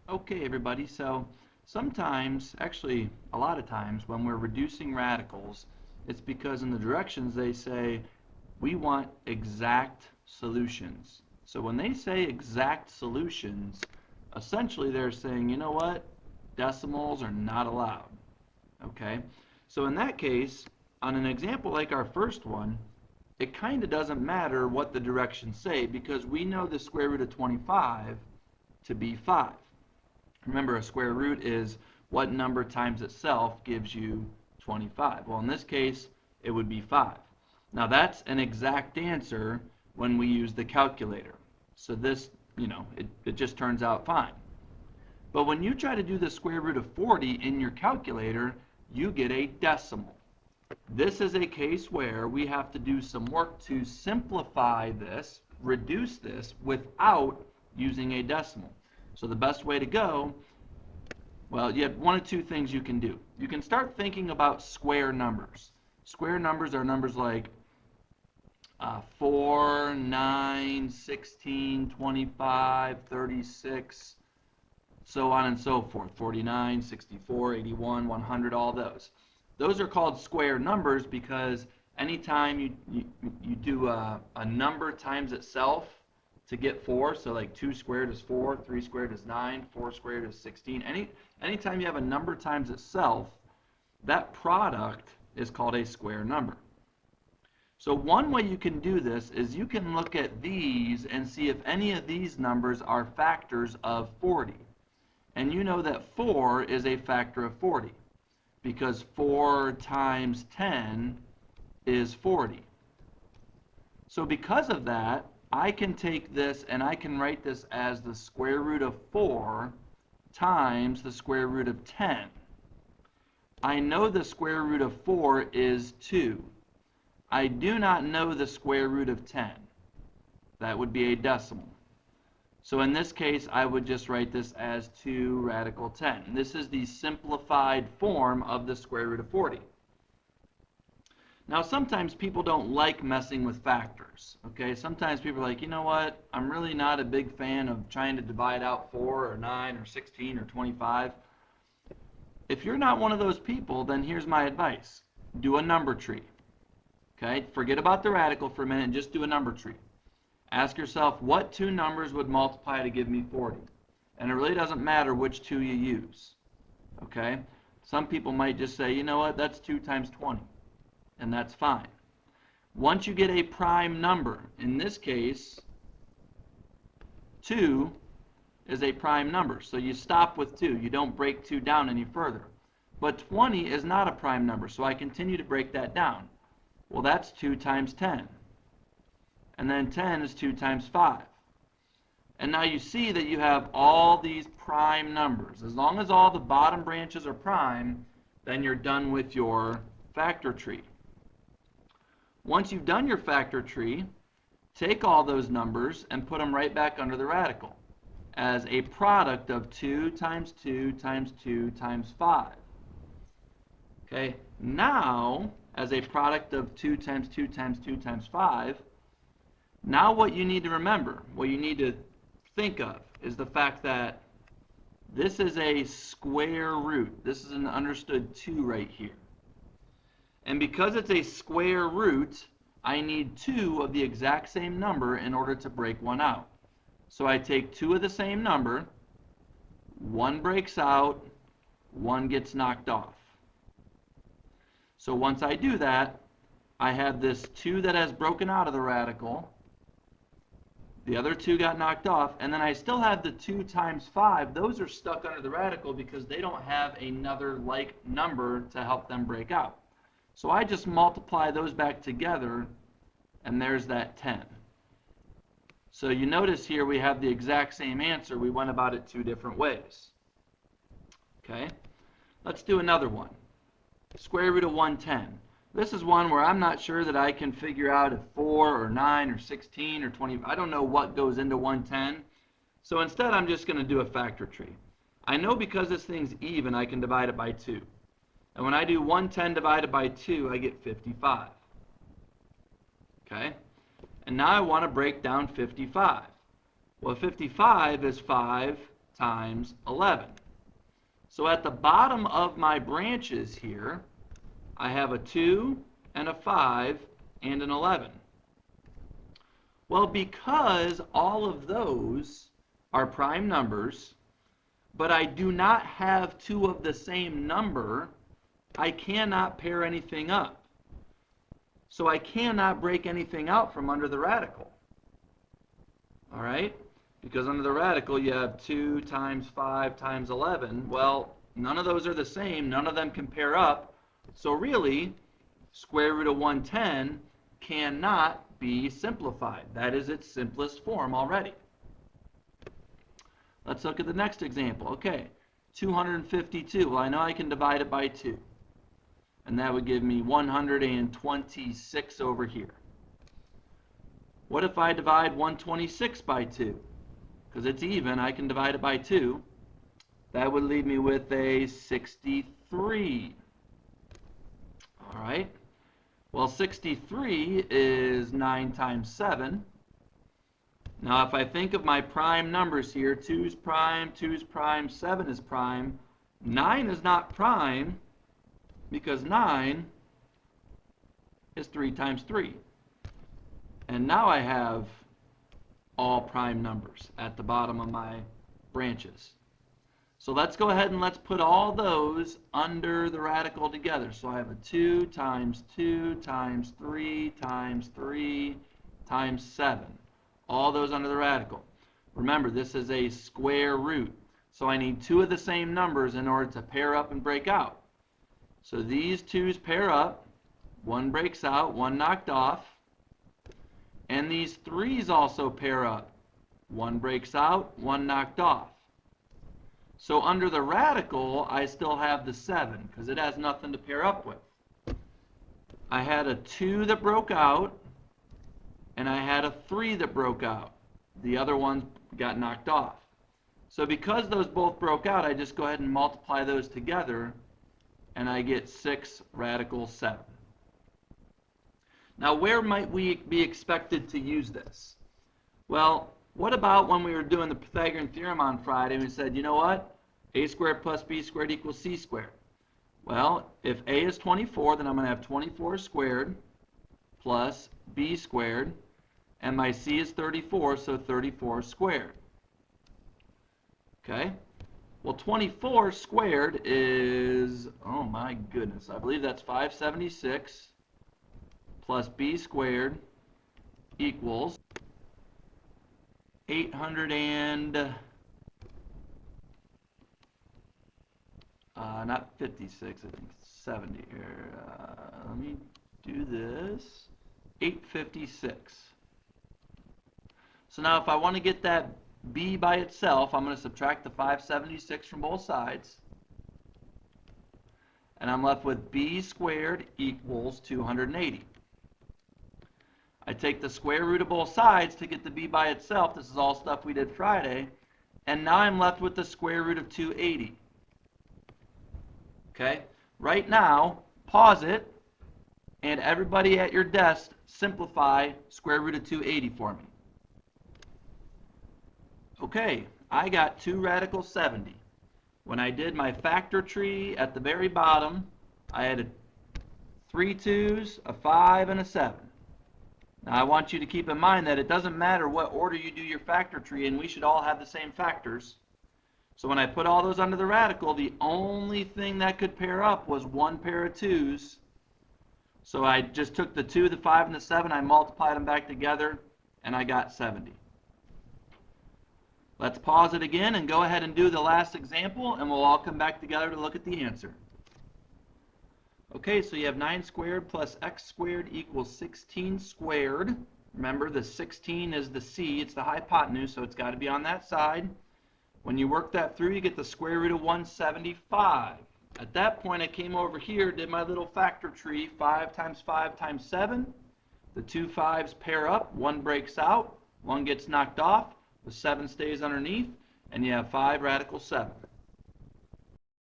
Okay, everybody, so sometimes, actually a lot of times, when we're reducing radicals, it's because in the directions they say we want exact solutions. So when they say exact solutions, essentially they're saying, you know what, decimals are not allowed. Okay, so in that case, on an example like our first one, it kind of doesn't matter what the directions say because we know the square root of 25 to be 5. Remember, a square root is what number times itself gives you 25. Well, in this case, it would be 5. Now, that's an exact answer when we use the calculator. So this, it just turns out fine. But when you try to do the square root of 40 in your calculator, you get a decimal. This is a case where we have to do some work to simplify this, reduce this, without using a decimal. So the best way to go, well, you have one of two things you can do. You can start thinking about square numbers. Square numbers are numbers like 4, 9, 16, 25, 36, so on and so forth, 49, 64, 81, 100, all those. Those are called square numbers because anytime you do a number times itself to get 4, so like 2 squared is 4, 3 squared is 9, 4 squared is 16. Anytime you have a number times itself, that product is called a square number. So one way you can do this is you can look at these and see if any of these numbers are factors of 40. And you know that 4 is a factor of 40 because 4 times 10 is 40. So because of that, I can take this and I can write this as the square root of 4 times the square root of 10. I know the square root of 4 is 2. I do not know the square root of 10. That would be a decimal. So in this case, I would just write this as 2 radical 10. This is the simplified form of the square root of 40. Now, sometimes people don't like messing with factors, okay? Sometimes people are like, you know what, I'm really not a big fan of trying to divide out 4 or 9 or 16 or 25. If you're not one of those people, then here's my advice. Do a number tree, okay? Forget about the radical for a minute and just do a number tree. Ask yourself, what two numbers would multiply to give me 40? And it really doesn't matter which two you use, okay? Some people might just say, you know what, that's 2 times 20. And that's fine. Once you get a prime number, in this case, 2 is a prime number. So you stop with 2. You don't break 2 down any further. But 20 is not a prime number, so I continue to break that down. Well, that's 2 times 10. And then 10 is 2 times 5. And now you see that you have all these prime numbers. As long as all the bottom branches are prime, then you're done with your factor tree. Once you've done your factor tree, take all those numbers and put them right back under the radical as a product of 2 times 2 times 2 times 5. Okay, now as a product of 2 times 2 times 2 times 5, now what you need to remember, what you need to think of, is the fact that this is a square root. This is an understood 2 right here. And because it's a square root, I need 2 of the exact same number in order to break one out. So I take 2 of the same number, 1 breaks out, 1 gets knocked off. So once I do that, I have this 2 that has broken out of the radical, the other 2 got knocked off, and then I still have the 2 times 5. Those are stuck under the radical because they don't have another like number to help them break out. So I just multiply those back together, and there's that 10. So you notice here we have the exact same answer. We went about it 2 different ways. Okay? Let's do another one. Square root of 110. This is one where I'm not sure that I can figure out if 4 or 9 or 16 or 20. I don't know what goes into 110. So instead, I'm just going to do a factor tree. I know because this thing's even, I can divide it by 2. And when I do 110 divided by 2, I get 55. Okay? And now I want to break down 55. Well, 55 is 5 times 11. So at the bottom of my branches here, I have a 2 and a 5 and an 11. Well, because all of those are prime numbers, but I do not have two of the same number, I cannot pair anything up. So I cannot break anything out from under the radical. All right? Because under the radical you have 2 times 5 times 11. Well, none of those are the same. None of them can pair up. So really, square root of 110 cannot be simplified. That is its simplest form already. Let's look at the next example. Okay, 252. Well, I know I can divide it by 2. And that would give me 126 over here. What if I divide 126 by 2? Because it's even, I can divide it by 2. That would leave me with a 63. All right. Well, 63 is 9 times 7. Now, if I think of my prime numbers here, 2 is prime, 2 is prime, 7 is prime. 9 is not prime because 9 is 3 times 3. And now I have all prime numbers at the bottom of my branches. So let's go ahead and let's put all those under the radical together. So I have a 2 times 2 times 3 times 3 times 7. All those under the radical. Remember, this is a square root. So I need two of the same numbers in order to pair up and break out. So these 2's pair up. One breaks out, one knocked off. And these 3's also pair up. One breaks out, one knocked off. So under the radical, I still have the 7 because it has nothing to pair up with. I had a 2 that broke out, and I had a 3 that broke out. The other ones got knocked off. So because those both broke out, I just go ahead and multiply those together, and I get 6 radical 7. Now, where might we be expected to use this? Well, what about when we were doing the Pythagorean Theorem on Friday and we said, you know what? A squared plus B squared equals C squared. Well, if A is 24, then I'm going to have 24 squared plus B squared, and my C is 34, so 34 squared. Okay? Well, 24 squared is, oh my goodness, I believe that's 576 plus B squared equals 800 and, not 56, I think 70 here. Let me do this. 856. So now if I want to get that B by itself, I'm going to subtract the 576 from both sides. And I'm left with B squared equals 280. I take the square root of both sides to get the B by itself. This is all stuff we did Friday. And now I'm left with the square root of 280. Okay? Right now, pause it, and everybody at your desk simplify square root of 280 for me. Okay, I got 2 radical 70. When I did my factor tree at the very bottom, I had 3 2's, a 5, and a 7. Now I want you to keep in mind that it doesn't matter what order you do your factor tree, and we should all have the same factors. So when I put all those under the radical, the only thing that could pair up was one pair of 2's. So I just took the 2, the 5, and the 7, I multiplied them back together, and I got 70. Let's pause it again and go ahead and do the last example, and we'll all come back together to look at the answer. Okay, so you have 9 squared plus x squared equals 16 squared. Remember, the 16 is the c, it's the hypotenuse, so it's got to be on that side. When you work that through, you get the square root of 175. At that point, I came over here, did my little factor tree, 5 times 5 times 7. The 2 5's pair up, one breaks out, one gets knocked off, the 7 stays underneath, and you have 5 radical 7.